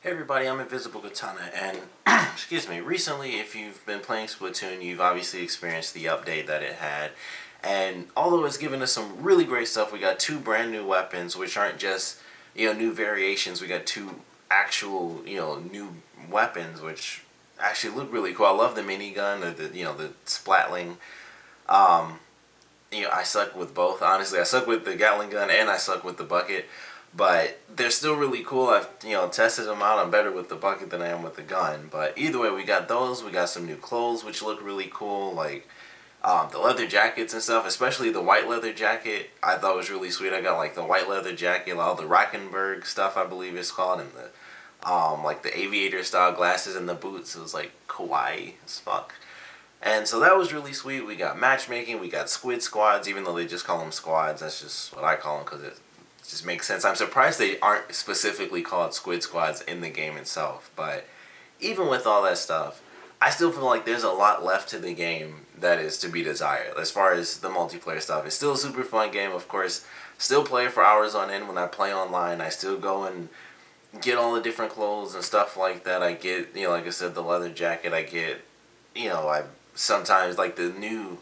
Hey everybody, I'm Invisible Katana, and excuse me, recently if you've been playing Splatoon, you've obviously experienced the update that it had, and although it's given us some really great stuff, we got two brand new weapons, which aren't just, new variations, we got two actual, new weapons, which actually look really cool. I love the minigun, the Splatling. Um, I suck with both, honestly. I suck with the Gatling gun, and I suck with the bucket. But they're still really cool. I've tested them out. I'm better with the bucket than I am with the gun. But either way, we got those. We got some new clothes which look really cool, like the leather jackets and stuff. Especially the white leather jacket, I thought was really sweet. I got like the white leather jacket, all the Rockenberg stuff, I believe it's called, and the like the aviator style glasses and the boots. It was like kawaii as fuck. And so that was really sweet. We got matchmaking. We got squid squads, even though they just call them squads. That's just what I call them because it just makes sense. I'm surprised they aren't specifically called squid squads in the game itself. But even with all that stuff, I still feel like there's a lot left to the game that is to be desired. As far as the multiplayer stuff, it's still a super fun game. Of course, still play for hours on end when I play online. I still go and get all the different clothes and stuff like that. I get, like I said, the leather jacket. I get, I sometimes like the new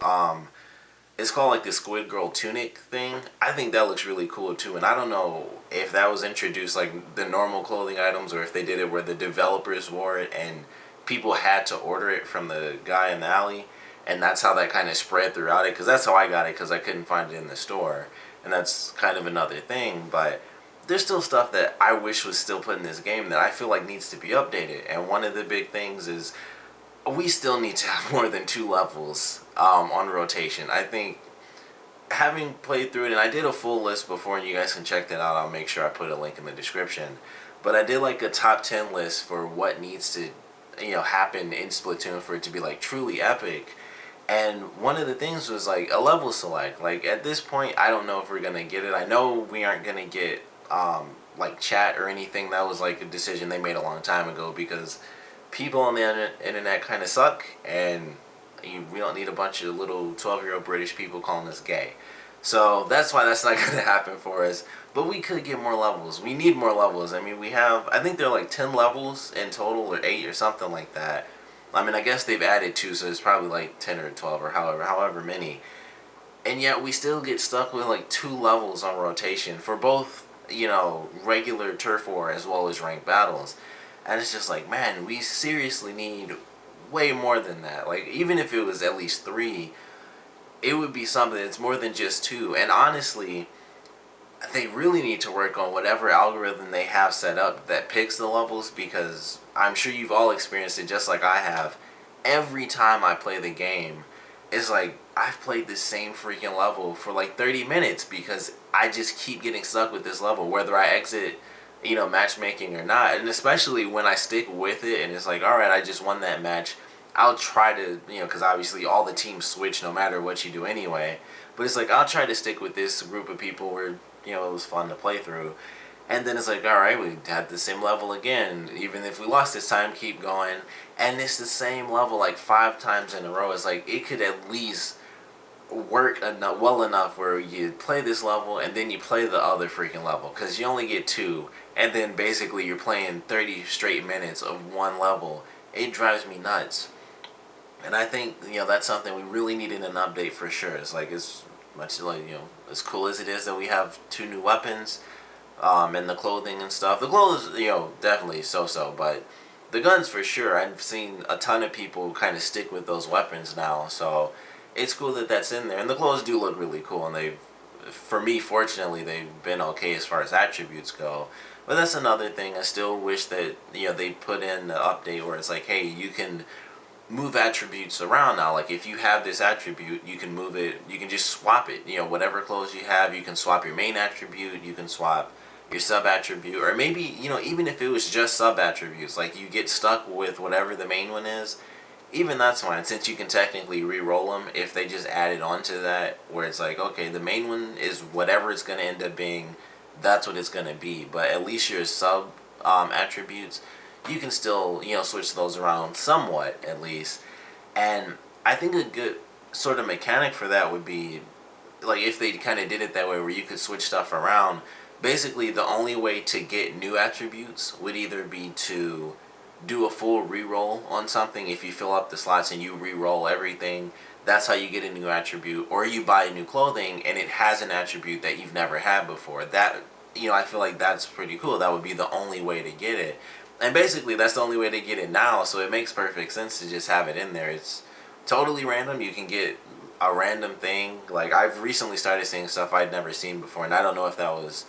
it's called like the Squid Girl tunic thing. I think that looks really cool too, and I don't know if that was introduced like the normal clothing items or if they did it where the developers wore it and people had to order it from the guy in the alley, and that's how that kind of spread throughout it, because that's how I got it, because I couldn't find it in the store, and that's kind of another thing. But there's still stuff that I wish was still put in this game that I feel like needs to be updated, and one of the big things is we still need to have more than 2 levels on rotation. I think having played through it, and I did a full list before, and you guys can check that out. I'll make sure I put a link in the description. But I did like a top 10 list for what needs to, happen in Splatoon for it to be like truly epic. And one of the things was like a level select. Like at this point, I don't know if we're gonna get it. I know we aren't gonna get like chat or anything. That was like a decision they made a long time ago because people on the internet kind of suck, and we don't need a bunch of little 12-year-old British people calling us gay. So that's why that's not going to happen for us. But we could get more levels. We need more levels. I mean, we have, I think there are like 10 levels in total, or 8 or something like that. I mean, I guess they've added 2, so it's probably like 10 or 12 or however many. And yet we still get stuck with like 2 levels on rotation for both, regular turf war as well as ranked battles. And it's just like, man, we seriously need way more than that. Like, even if it was at least 3, it would be something that's more than just 2. And honestly, they really need to work on whatever algorithm they have set up that picks the levels, because I'm sure you've all experienced it just like I have. Every time I play the game, it's like I've played the same freaking level for like 30 minutes because I just keep getting stuck with this level, whether I exit matchmaking or not. And especially when I stick with it and it's like, alright, I just won that match, I'll try to, because obviously all the teams switch no matter what you do anyway, but it's like, I'll try to stick with this group of people where, it was fun to play through. And then it's like, alright, we had the same level again, even if we lost this time, keep going, and it's the same level like 5 times in a row. It's like, it could at least work well enough where you play this level and then you play the other freaking level, because you only get 2, and then basically you're playing 30 straight minutes of one level. It drives me nuts. And I think that's something we really need in an update for sure. It's like, as much like as cool as it is that we have 2 new weapons, and the clothing and stuff. The clothes, definitely so, but the guns for sure. I've seen a ton of people kind of stick with those weapons now, so it's cool that that's in there. And the clothes do look really cool, and for me, fortunately, they've been okay as far as attributes go. But that's another thing. I still wish that they put in the update where it's like, hey, you can move attributes around now. Like if you have this attribute, you can move it. You can just swap it. Whatever clothes you have, you can swap your main attribute. You can swap your sub attribute, or maybe even if it was just sub attributes, like you get stuck with whatever the main one is. Even that's fine, since you can technically re-roll them if they just added on to that, where it's like, okay, the main one is whatever it's going to end up being, that's what it's going to be. But at least your sub attributes, you can still, switch those around somewhat, at least. And I think a good sort of mechanic for that would be, like, if they kind of did it that way where you could switch stuff around, basically the only way to get new attributes would either be to do a full reroll on something. If you fill up the slots and you re-roll everything, that's how you get a new attribute. Or you buy new clothing and it has an attribute that you've never had before. That, I feel like that's pretty cool. That would be the only way to get it. And basically that's the only way to get it now, so it makes perfect sense to just have it in there. It's totally random. You can get a random thing. Like, I've recently started seeing stuff I'd never seen before, and I don't know if that was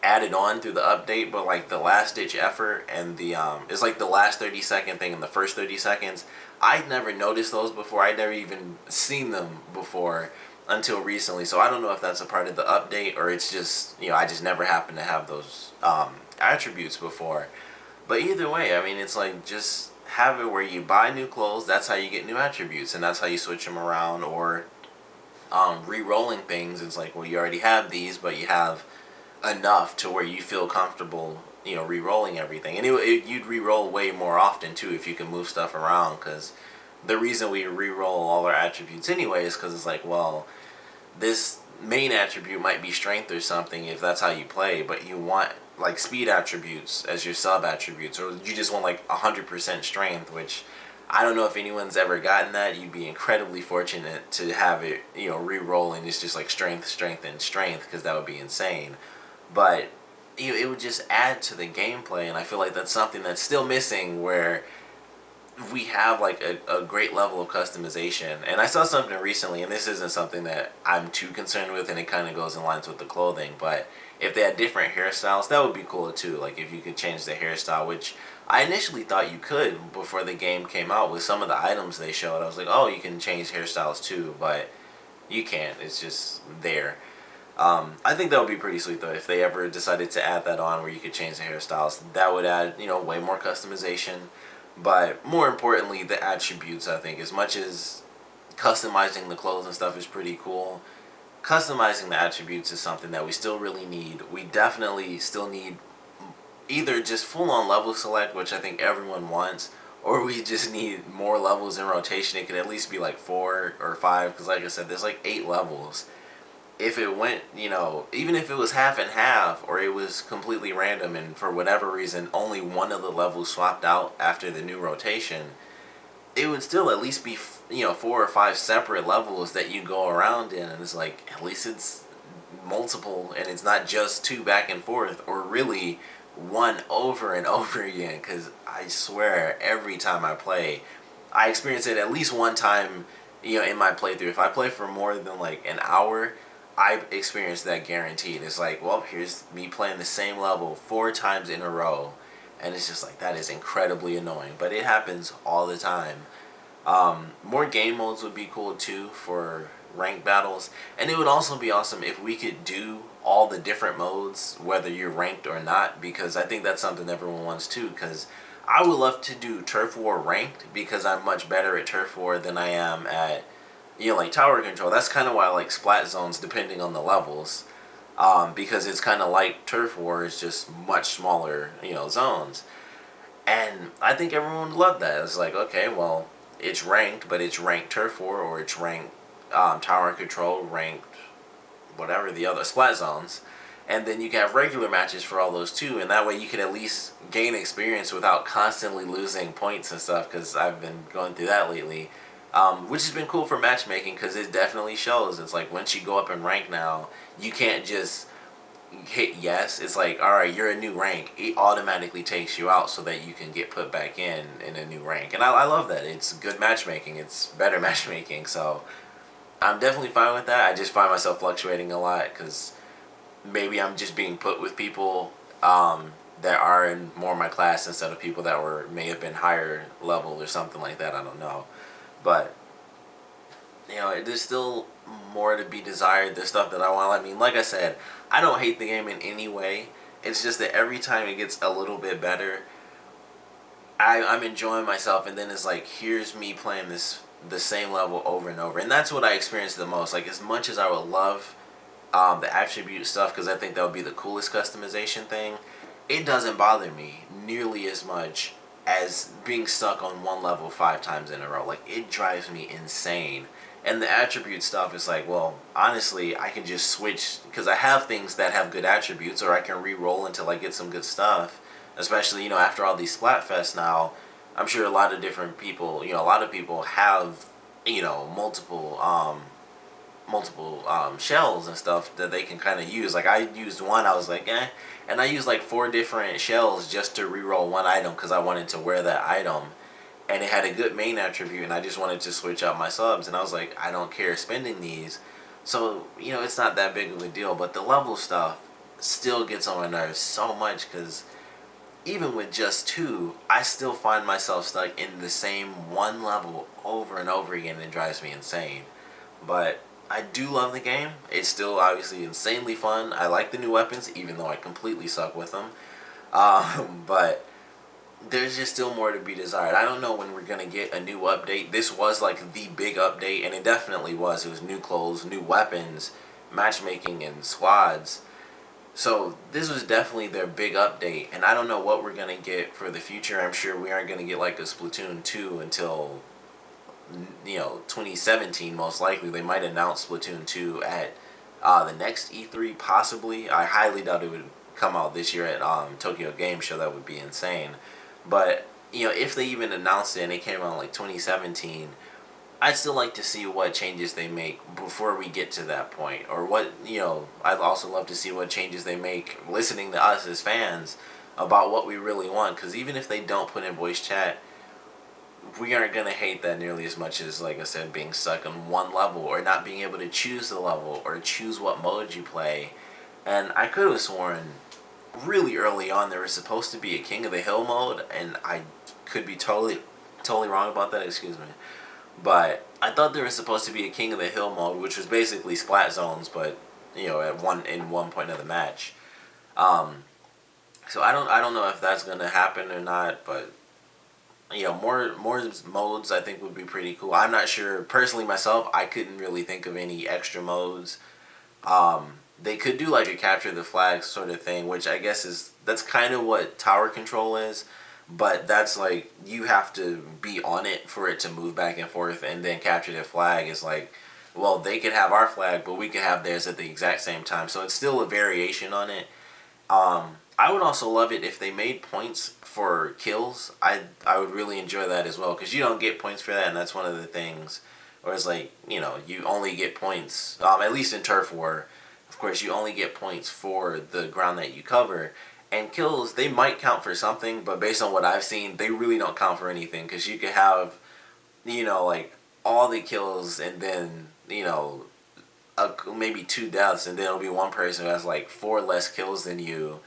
added on through the update, but like the last ditch effort and the it's like the last 30-second thing and the first 30 seconds. I'd never noticed those before. I'd never even seen them before until recently. So I don't know if that's a part of the update or it's just, I just never happened to have those attributes before. But either way, I mean, it's like just have it where you buy new clothes. That's how you get new attributes, and that's how you switch them around. Or re-rolling things. It's like, well, you already have these, but you have enough to where you feel comfortable, re-rolling everything. And you'd re-roll way more often too if you can move stuff around, because the reason we re-roll all our attributes anyway is because it's like, well, this main attribute might be strength or something if that's how you play, but you want like speed attributes as your sub attributes, or you just want like 100% strength, which I don't know if anyone's ever gotten that. You'd be incredibly fortunate to have it, re-roll, and it's just like strength, strength, and strength, because that would be insane. But it would just add to the gameplay, and I feel like that's something that's still missing, where we have like a great level of customization. And I saw something recently, and this isn't something that I'm too concerned with, and it kind of goes in lines with the clothing, but if they had different hairstyles, that would be cool too. Like if you could change the hairstyle, which I initially thought you could before the game came out. With some of the items they showed, I was like, oh, you can change hairstyles too, but you can't. It's just there. I think that would be pretty sweet though if they ever decided to add that on, where you could change the hairstyles. That would add, way more customization. But more importantly, the attributes, I think, as much as customizing the clothes and stuff is pretty cool, customizing the attributes is something that we still really need. We definitely still need either just full-on level select, which I think everyone wants, or we just need more levels in rotation. It could at least be like 4 or 5, because like I said, there's like 8 levels. If it went, even if it was half and half, or it was completely random and for whatever reason only one of the levels swapped out after the new rotation, it would still at least be, 4 or 5 separate levels that you go around in, and it's like, at least it's multiple, and it's not just 2 back and forth, or really 1 over and over again, because I swear every time I play, I experience it at least one time, in my playthrough. If I play for more than like an hour, I've experienced that guaranteed. It's like, well, here's me playing the same level 4 times in a row, and it's just like, that is incredibly annoying, but it happens all the time. More game modes would be cool too for ranked battles, and it would also be awesome if we could do all the different modes whether you're ranked or not, because I think that's something everyone wants too, because I would love to do Turf War ranked, because I'm much better at Turf War than I am at like tower control. That's kind of why I like Splat Zones depending on the levels, because it's kind of like Turf War, it's just much smaller, zones. And I think everyone would love that. It's like, okay, well, it's ranked, but it's ranked Turf War, or it's ranked tower control, ranked whatever the other Splat Zones. And then you can have regular matches for all those too, and that way you can at least gain experience without constantly losing points and stuff, because I've been going through that lately. Which has been cool for matchmaking, because it definitely shows. It's like, once you go up in rank now, you can't just hit yes. It's like, alright, you're a new rank. It automatically takes you out so that you can get put back in a new rank. And I love that. It's good matchmaking. It's better matchmaking. So I'm definitely fine with that. I just find myself fluctuating a lot, because maybe I'm just being put with people that are in more my class instead of people that may have been higher level or something like that. I don't know. But, there's still more to be desired. There's stuff that I want. I mean, like I said, I don't hate the game in any way. It's just that every time it gets a little bit better, I'm enjoying myself. And then it's like, here's me playing the same level over and over. And that's what I experience the most. Like, as much as I would love the attribute stuff, because I think that would be the coolest customization thing, it doesn't bother me nearly as much as being stuck on one level 5 times in a row. Like, it drives me insane. And the attribute stuff is like, well, honestly, I can just switch because I have things that have good attributes, or I can re-roll until I get some good stuff. Especially, after all these Splatfests now, I'm sure a lot of different people, a lot of people have, multiple shells and stuff that they can kind of use. Like, I used one, I was like, eh. And I used like 4 different shells just to re-roll one item because I wanted to wear that item. And it had a good main attribute, and I just wanted to switch out my subs. And I was like, I don't care spending these. So, it's not that big of a deal. But the level stuff still gets on my nerves so much because even with just 2, I still find myself stuck in the same one level over and over again, and it drives me insane. But I do love the game. It's still obviously insanely fun. I like the new weapons, even though I completely suck with them. But there's just still more to be desired. I don't know when we're going to get a new update. This was like the big update, and it definitely was. It was new clothes, new weapons, matchmaking, and squads. So this was definitely their big update, and I don't know what we're going to get for the future. I'm sure we aren't going to get like a Splatoon 2 until 2017 most likely. They might announce Splatoon 2 at the next E3 possibly. I highly doubt it would come out this year at Tokyo Game Show. That would be insane. But if they even announced it and it came out like 2017, I'd still like to see what changes they make before we get to that point, or what I'd also love to see what changes they make listening to us as fans about what we really want. Because even if they don't put in voice chat, we aren't going to hate that nearly as much as, like I said, being stuck on one level or not being able to choose the level or choose what mode you play. And I could have sworn really early on there was supposed to be a King of the Hill mode, and I could be totally wrong about that, excuse me. But I thought there was supposed to be a King of the Hill mode, which was basically Splat Zones, but at one point of the match. So I don't know if that's gonna happen or not, but more modes I think would be pretty cool. I'm not sure personally myself. I couldn't really think of any extra modes. They could do like a capture the flag sort of thing, which I guess that's kind of what tower control is, but that's like you have to be on it for it to move back and forth, and then capture the flag is like, well, they could have our flag, but we could have theirs at the exact same time, so it's still a variation on it. I would also love it if they made points for kills. I would really enjoy that as well, because you don't get points for that, and that's one of the things where it's like, you only get points, at least in Turf War. Of course, you only get points for the ground that you cover. And kills, they might count for something, but based on what I've seen, they really don't count for anything. Because you could have, like, all the kills and then, maybe 2 deaths. And then it'll be one person who has, like, 4 less kills than you.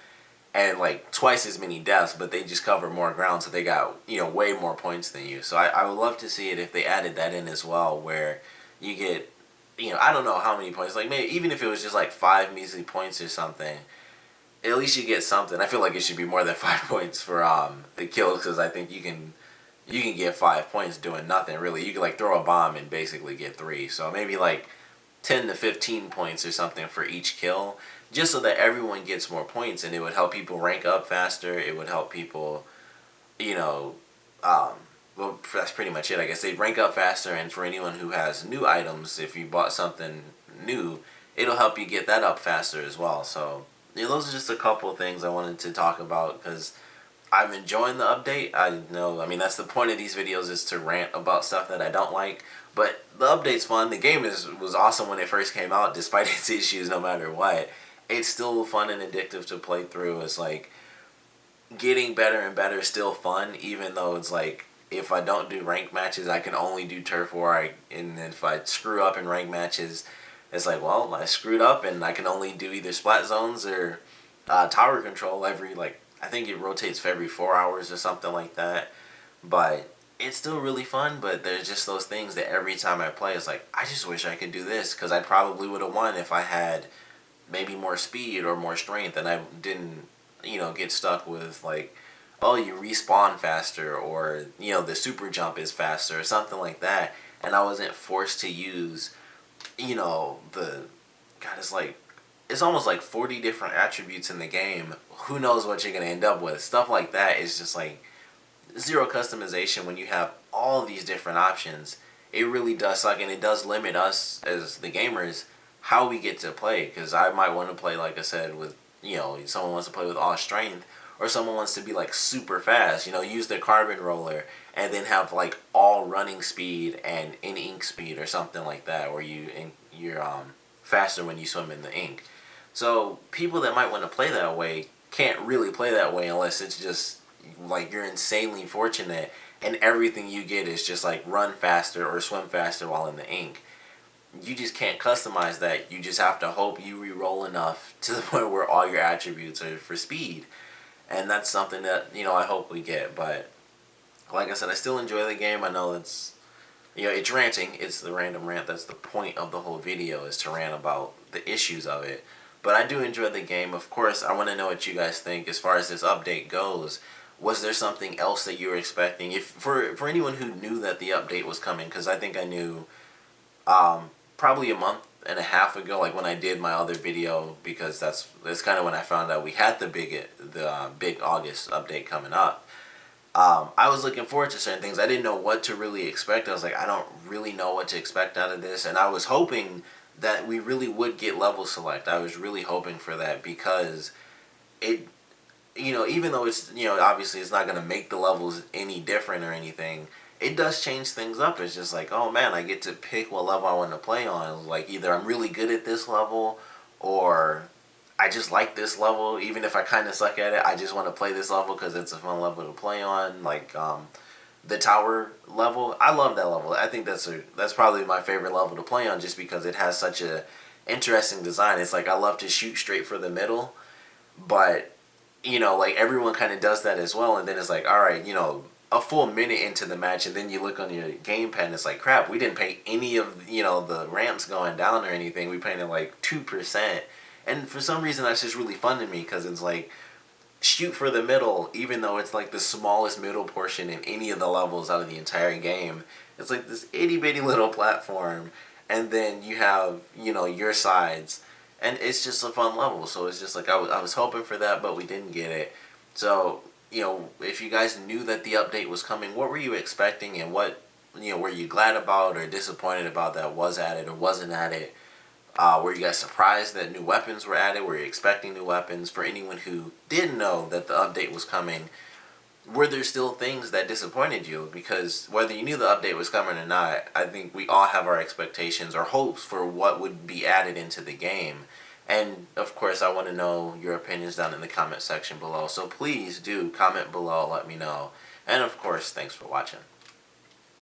And, like, twice as many deaths, but they just cover more ground. So they got, way more points than you. So I would love to see it if they added that in as well, where you get, I don't know how many points. Like, maybe even if it was just, like, 5 measly points or something, at least you get something. I feel like it should be more than 5 points for the kills, because I think you can get 5 points doing nothing really. You can like throw a bomb and basically get 3. So maybe like 10 to 15 points or something for each kill, just so that everyone gets more points, and it would help people rank up faster. It would help people, well, that's pretty much it. I guess they'd rank up faster, and for anyone who has new items, if you bought something new, it'll help you get that up faster as well. So those are just a couple of things I wanted to talk about, because I'm enjoying the update. That's the point of these videos, is to rant about stuff that I don't like. But the update's fun. The game was awesome when it first came out, despite its issues, no matter what. It's still fun and addictive to play through. It's like getting better and better, still fun, even though it's like, if I don't do ranked matches, I can only do Turf War. And if I screw up in ranked matches, it's like, well, I screwed up and I can only do either Splat Zones or Tower Control every, like, I think it rotates for every 4 hours or something like that. But it's still really fun, but there's just those things that every time I play, it's like, I just wish I could do this, because I probably would have won if I had maybe more speed or more strength, and I didn't, get stuck with, like, oh, you respawn faster, or, the super jump is faster, or something like that, and I wasn't forced to use, it's almost like 40 different attributes in the game. Who knows what you're going to end up with. Stuff like that is just like zero customization when you have all these different options. it really does suck, and it does limit us as the gamers how we get to play. Because I might want to play, like I said, with, someone wants to play with all strength, or someone wants to be like super fast, use their carbon roller and then have like all running speed and in ink speed or something like that, where you're faster when you swim in the ink. So people that might want to play that way can't really play that way unless it's just like you're insanely fortunate and everything you get is just like run faster or swim faster while in the ink. You just can't customize that. You just have to hope you re-roll enough to the point where all your attributes are for speed. And that's something that, I hope we get. But like I said, I still enjoy the game. I know it's ranting. It's the random rant. That's the point of the whole video, is to rant about the issues of it. But I do enjoy the game. Of course, I want to know what you guys think as far as this update goes. Was there something else that you were expecting? If for anyone who knew that the update was coming, because I think I knew probably a month and a half ago, like when I did my other video, because that's kind of when I found out we had the big August update coming up. I was looking forward to certain things. I didn't know what to really expect. I was like, I don't really know what to expect out of this, and I was hoping that we really would get level select. I was really hoping for that, because it, even though it's, obviously it's not going to make the levels any different or anything, it does change things up. It's just like, oh man, I get to pick what level I want to play on. Like, either I'm really good at this level, or I just like this level. Even if I kind of suck at it, I just want to play this level because it's a fun level to play on. Like, the tower level, I love that level. I think that's probably my favorite level to play on, just because it has such a interesting design. It's like, I love to shoot straight for the middle, but like everyone kind of does that as well. And then it's like, all right, a full minute into the match, and then you look on your gamepad and it's like, crap, we didn't pay any of the ramps going down or anything. We painted like 2%, and for some reason that's just really fun to me, because it's like, shoot for the middle, even though it's like the smallest middle portion in any of the levels out of the entire game. It's like this itty bitty little platform, and then you have your sides, and it's just a fun level. So it's just like, I was hoping for that, but we didn't get it. So if you guys knew that the update was coming, what were you expecting, and what were you glad about or disappointed about that was added or wasn't added? Were you guys surprised that new weapons were added? Were you expecting new weapons? For anyone who didn't know that the update was coming, were there still things that disappointed you? Because whether you knew the update was coming or not, I think we all have our expectations or hopes for what would be added into the game. And of course, I want to know your opinions down in the comment section below. So please do comment below, let me know. And of course, thanks for watching.